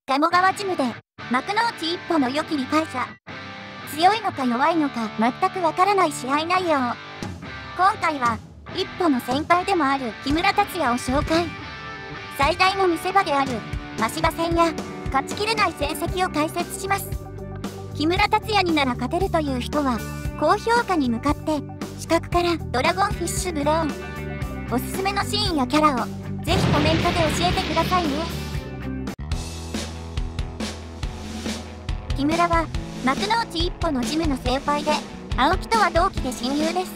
鴨川ジムで幕の内一歩の良き理解者。強いのか弱いのか全くわからない試合内容。今回は一歩の先輩でもある木村達也を紹介。最大の見せ場である真柴戦や勝ちきれない成績を解説します。木村達也になら勝てるという人は高評価に向かって視覚からドラゴンフィッシュブローン。おすすめのシーンやキャラをぜひコメントで教えてくださいね。木村は幕の内一歩のジムの先輩で、青木とは同期で親友です。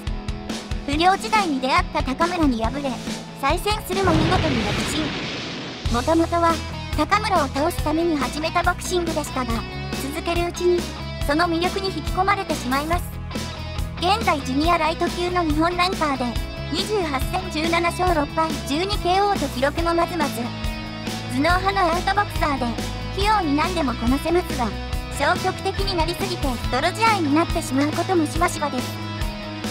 不良時代に出会った高村に敗れ再戦するも見事に躍進。もともとは高村を倒すために始めたボクシングでしたが、続けるうちにその魅力に引き込まれてしまいます。現在ジュニアライト級の日本ランカーで28戦17勝6敗 12KO と記録もまずまず。頭脳派のアウトボクサーで器用に何でもこなせますが、消極的になりすぎて泥仕合になってしまうこともしばしばです。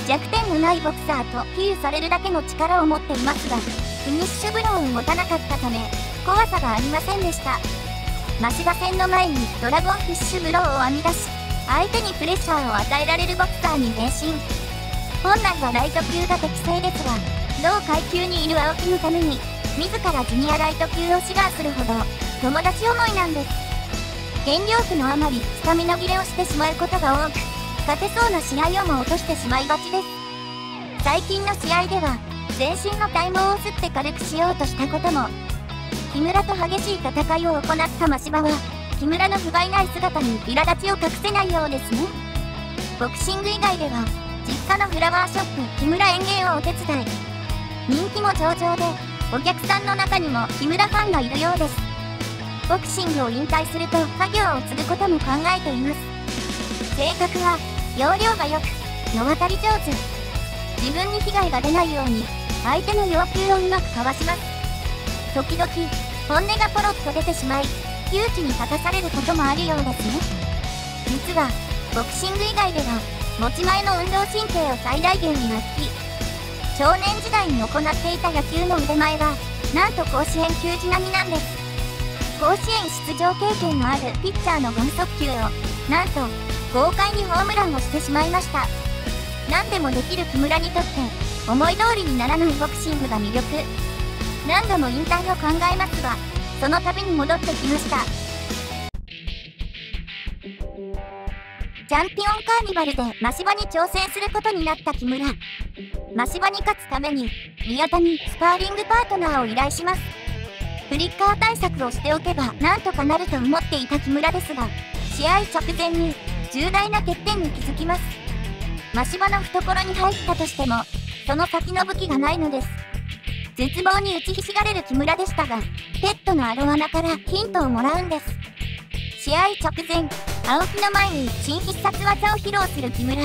弱点のないボクサーと比喩されるだけの力を持っていますが、フィニッシュブローを持たなかったため怖さがありませんでした。真柴戦の前にドラゴンフィッシュブローを編み出し、相手にプレッシャーを与えられるボクサーに変身。本来はライト級が適正ですが、同階級にいる青木のために自らジュニアライト級を志願するほど友達思いなんです。減量区のあまりスタミナ切れをしてしまうことが多く、勝てそうな試合をも落としてしまいがちです。最近の試合では全身の体毛を吸って軽くしようとしたことも。木村と激しい戦いを行った真柴は木村の不甲斐ない姿に苛立ちを隠せないようですね。ボクシング以外では実家のフラワーショップ木村園芸をお手伝い。人気も上々でお客さんの中にも木村ファンがいるようです。ボクシングを引退すると家業を継ぐことも考えています。性格は要領が良く世渡り上手。自分に被害が出ないように相手の要求をうまくかわします。時々本音がポロッと出てしまい窮地に立たされることもあるようですね。実はボクシング以外では持ち前の運動神経を最大限に発揮。少年時代に行っていた野球の腕前はなんと甲子園球児並みなんです。甲子園出場経験のあるピッチャーの剛速球をなんと豪快にホームランをしてしまいました。何でもできる木村にとって思い通りにならないボクシングが魅力。何度も引退を考えますが、その度に戻ってきました。チャンピオンカーニバルで真柴に挑戦することになった木村。真柴に勝つために宮田にスパーリングパートナーを依頼します。フリッカー対策をしておけばなんとかなると思っていた木村ですが、試合直前に重大な欠点に気づきます。真柴の懐に入ったとしてもその先の武器がないのです。絶望に打ちひしがれる木村でしたが、ペットのアロワナからヒントをもらうんです。試合直前、青木の前に新必殺技を披露する木村。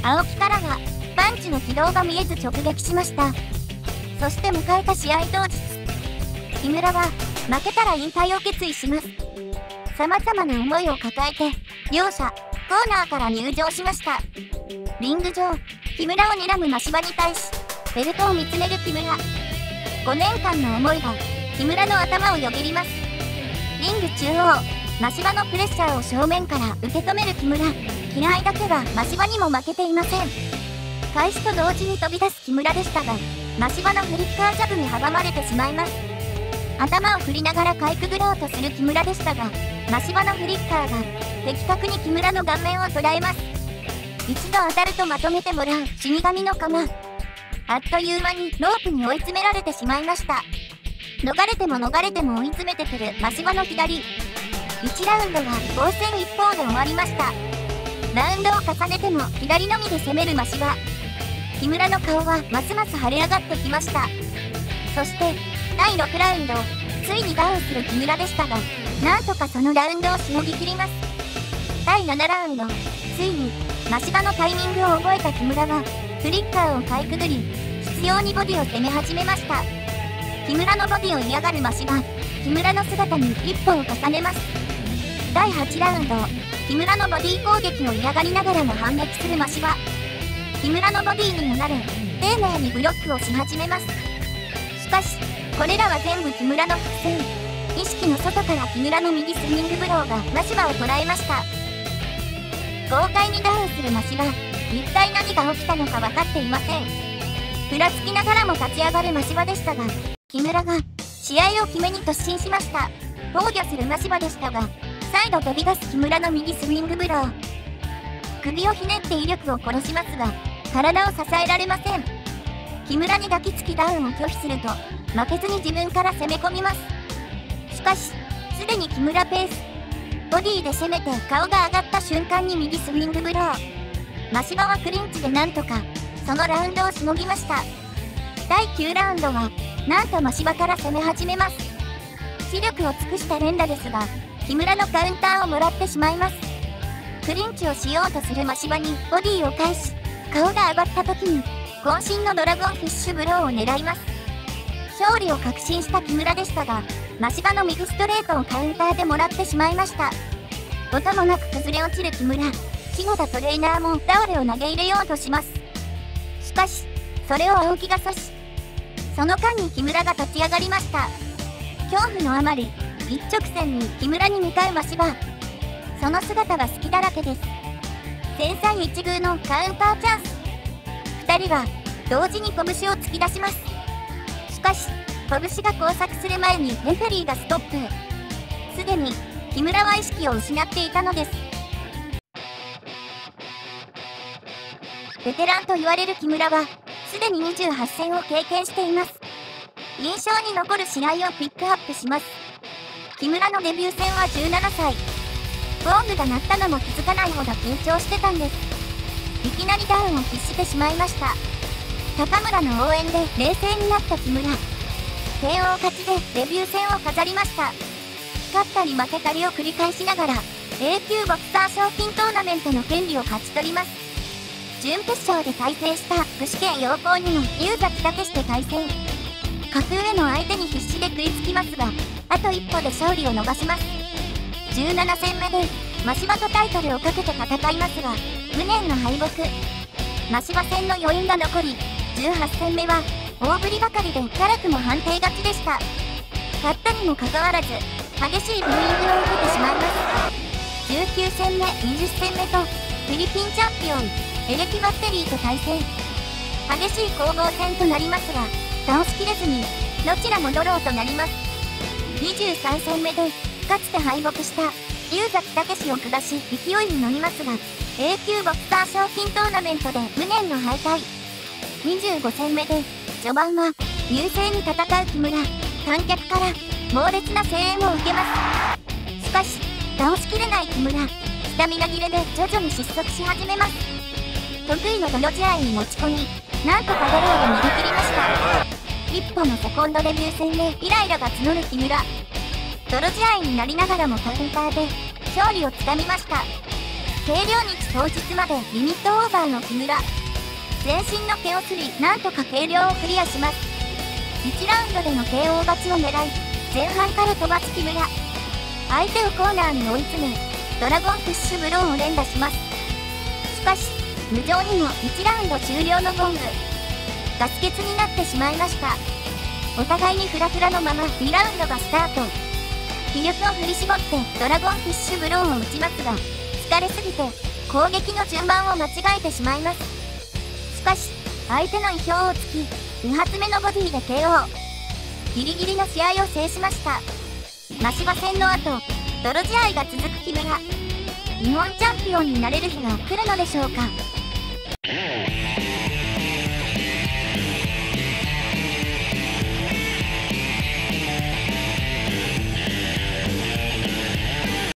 青木からはパンチの軌道が見えず直撃しました。そして迎えた試合当日、木村は負けたら引退を決意します。様々な思いを抱えて両者コーナーから入場しました。リング上、木村を睨む真柴に対しベルトを見つめる木村。5年間の思いが木村の頭をよぎります。リング中央、真柴のプレッシャーを正面から受け止める木村。気合だけは真柴にも負けていません。開始と同時に飛び出す木村でしたが、真柴のフリッカージャブに阻まれてしまいます。頭を振りながらかいくぐろうとする木村でしたが、真柴のフリッカーが的確に木村の顔面を捉えます。一度当たるとまとめてもらう死神の構。あっという間にロープに追い詰められてしまいました。逃れても逃れても追い詰めてくる真柴の左。1ラウンドは防戦一方で終わりました。ラウンドを重ねても左のみで攻める真柴。木村の顔はますます腫れ上がってきました。そして第6ラウンド、ついにダウンする木村でしたが、なんとかそのラウンドをしのぎきります。第7ラウンド、ついに真柴のタイミングを覚えた木村はフリッカーをかいくぐり執拗にボディを攻め始めました。木村のボディを嫌がる真柴。木村の姿に一歩を重ねます。第8ラウンド、木村のボディ攻撃を嫌がりながらも反撃する真柴。木村のボディにもなる丁寧にブロックをし始めます。しかしこれらは全部木村の伏線。意識の外から木村の右スイングブローが真柴を捉えました。豪快にダウンする真柴、一体何が起きたのか分かっていません。ふらつきながらも立ち上がる真柴でしたが、木村が試合を決めに突進しました。防御する真柴でしたが、再度飛び出す木村の右スイングブロー。首をひねって威力を殺しますが、体を支えられません。木村に抱きつきダウンを拒否すると、負けずに自分から攻め込みます。しかし、すでに木村ペース。ボディで攻めて顔が上がった瞬間に右スイングブロー。真柴はクリンチでなんとか、そのラウンドをしのぎました。第9ラウンドは、なんと真柴から攻め始めます。視力を尽くした連打ですが、木村のカウンターをもらってしまいます。クリンチをしようとする真柴にボディを返し、顔が上がった時に、渾身のドラゴンフィッシュブローを狙います。勝利を確信した木村でしたが、真柴の右ストレートをカウンターでもらってしまいました。音もなく崩れ落ちる木村。篠田トレーナーも倒れを投げ入れようとします。しかし、それを青木が阻止。その間に木村が立ち上がりました。恐怖のあまり、一直線に木村に向かう真柴。その姿が隙だらけです。千載一遇のカウンターチャンス。2人は同時に拳を突き出します。しかし、拳が交錯する前にレフェリーがストップ。すでに木村は意識を失っていたのです。ベテランと言われる木村は、すでに28戦を経験しています。印象に残る試合をピックアップします。木村のデビュー戦は17歳。ゴングが鳴ったのも気づかないほど緊張してたんです。いきなりダウンを喫してしまいました。高村の応援で冷静になった木村。KO勝ちでデビュー戦を飾りました。勝ったり負けたりを繰り返しながら A 級ボクサー賞金トーナメントの権利を勝ち取ります。準決勝で対戦した具志堅陽光にの龍崎武史と対戦。格上の相手に必死で食いつきますが、あと一歩で勝利を逃します。17戦目で真柴とタイトルをかけて戦いますが、無念の敗北。真柴戦の余韻が残り、18戦目は大振りばかりで辛くも判定勝ちでした。勝ったにもかかわらず、激しいブーイングを受けてしまいます。19戦目、20戦目と、フィリピンチャンピオン、エレキバッテリーと対戦。激しい攻防戦となりますが、倒しきれずに、どちらもドローとなります。23戦目で、かつて敗北した龍崎武史を下し勢いに乗りますが、A 級ボクサー賞金トーナメントで無念の敗退。25戦目で、序盤は優勢に戦う木村。観客から猛烈な声援を受けます。しかし、倒しきれない木村。スタミナ切れで徐々に失速し始めます。得意の泥試合に持ち込み、なんとかドローで逃げ切りました。一歩のセコンドデビュー戦でイライラが募る木村。泥試合になりながらもカウンターで勝利をつかみました。計量日当日までリミットオーバーの木村。全身の毛をすり、なんとか計量をクリアします。1ラウンドでの KO 勝ちを狙い、前半から飛ばす木村。相手をコーナーに追い詰め、ドラゴンフィッシュブローを連打します。しかし、無情にも1ラウンド終了のゴング。ガス欠になってしまいました。お互いにフラフラのまま2ラウンドがスタート。気力を振り絞ってドラゴンフィッシュブローを打ちますが、疲れすぎて攻撃の順番を間違えてしまいます。しかし、相手の意表をつき、2発目のボディで KO。ギリギリの試合を制しました。真柴戦の後、泥試合が続く木村。日本チャンピオンになれる日が来るのでしょうか。